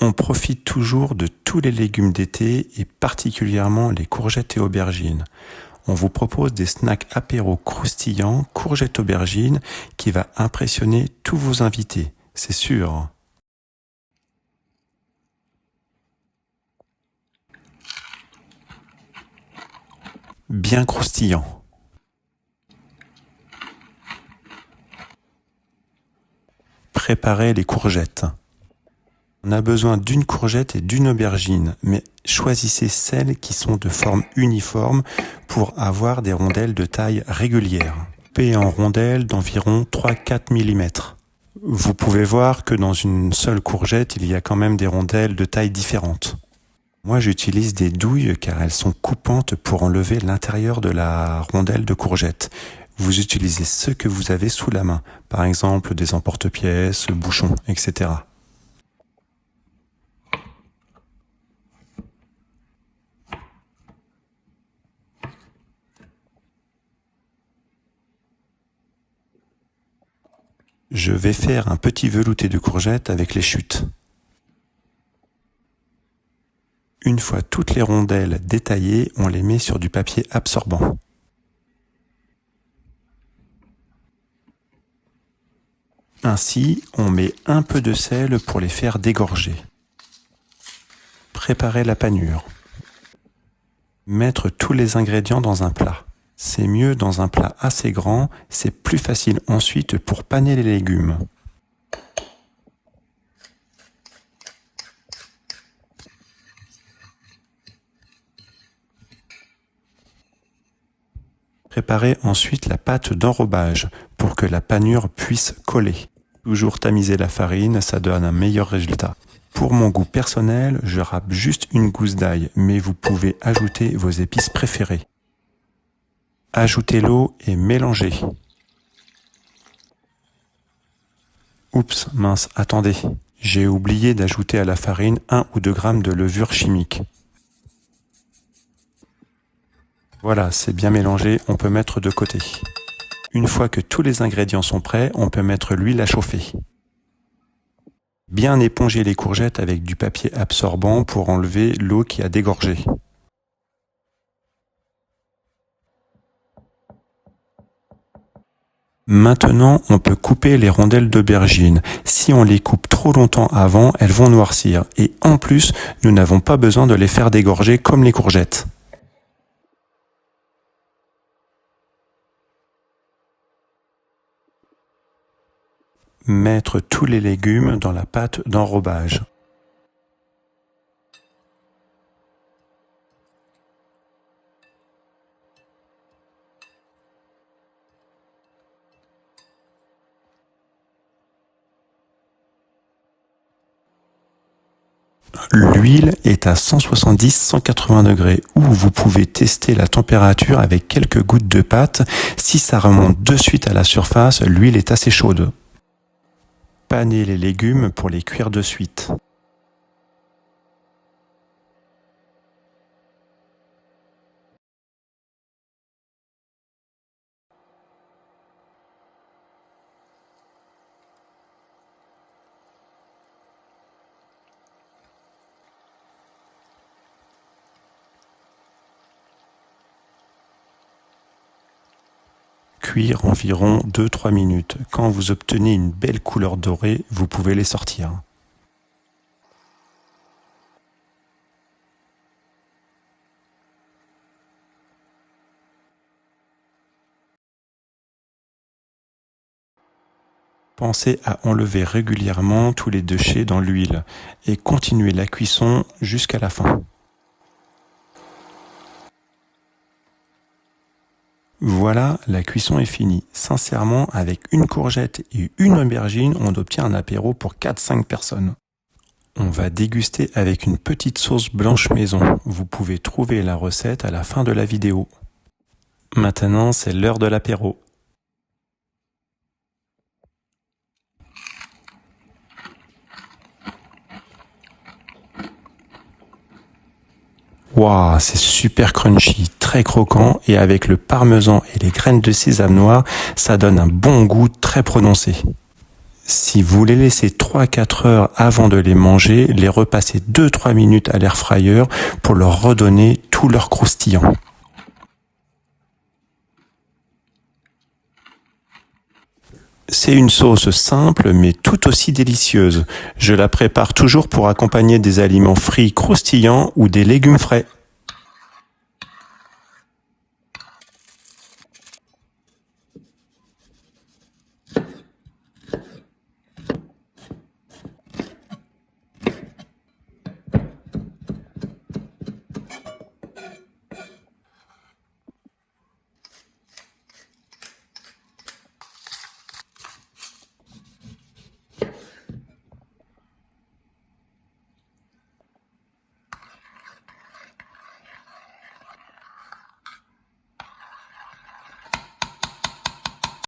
On profite toujours de tous les légumes d'été et particulièrement les courgettes et aubergines. On vous propose des snacks apéro croustillants, courgettes aubergines, qui va impressionner tous vos invités, c'est sûr. Bien croustillant. Préparez les courgettes. On a besoin d'une courgette et d'une aubergine, mais choisissez celles qui sont de forme uniforme pour avoir des rondelles de taille régulière. Coupez en rondelles d'environ 3-4 mm. Vous pouvez voir que dans une seule courgette, il y a quand même des rondelles de taille différentes. Moi, j'utilise des douilles car elles sont coupantes pour enlever l'intérieur de la rondelle de courgette. Vous utilisez ce que vous avez sous la main, par exemple des emporte-pièces, bouchons, etc. Je vais faire un petit velouté de courgettes avec les chutes. Une fois toutes les rondelles détaillées, on les met sur du papier absorbant. Ainsi, on met un peu de sel pour les faire dégorger. Préparez la panure. Mettre tous les ingrédients dans un plat. C'est mieux dans un plat assez grand, c'est plus facile ensuite pour paner les légumes. Préparez ensuite la pâte d'enrobage pour que la panure puisse coller. Toujours tamiser la farine, ça donne un meilleur résultat. Pour mon goût personnel, je râpe juste une gousse d'ail, mais vous pouvez ajouter vos épices préférées. Ajoutez l'eau et mélangez. Oups, mince, attendez. J'ai oublié d'ajouter à la farine 1 ou 2 grammes de levure chimique. Voilà, c'est bien mélangé, on peut mettre de côté. Une fois que tous les ingrédients sont prêts, on peut mettre l'huile à chauffer. Bien éponger les courgettes avec du papier absorbant pour enlever l'eau qui a dégorgé. Maintenant, on peut couper les rondelles d'aubergine. Si on les coupe trop longtemps avant, elles vont noircir. Et en plus, nous n'avons pas besoin de les faire dégorger comme les courgettes. Mettre tous les légumes dans la pâte d'enrobage. L'huile est à 170-180 degrés ou vous pouvez tester la température avec quelques gouttes de pâte. Si ça remonte de suite à la surface, l'huile est assez chaude. Panez les légumes pour les cuire de suite. Cuire environ 2-3 minutes. Quand vous obtenez une belle couleur dorée, vous pouvez les sortir. Pensez à enlever régulièrement tous les déchets dans l'huile et continuez la cuisson jusqu'à la fin. Voilà, la cuisson est finie. Sincèrement, avec une courgette et une aubergine, on obtient un apéro pour 4-5 personnes. On va déguster avec une petite sauce blanche maison. Vous pouvez trouver la recette à la fin de la vidéo. Maintenant, c'est l'heure de l'apéro. Waouh, c'est super crunchy, très croquant et avec le parmesan et les graines de sésame noir, ça donne un bon goût très prononcé. Si vous les laissez 3 à 4 heures avant de les manger, les repasser 2-3 minutes à l'air fryer pour leur redonner tout leur croustillant. C'est une sauce simple mais tout aussi délicieuse. Je la prépare toujours pour accompagner des aliments frits croustillants ou des légumes frais.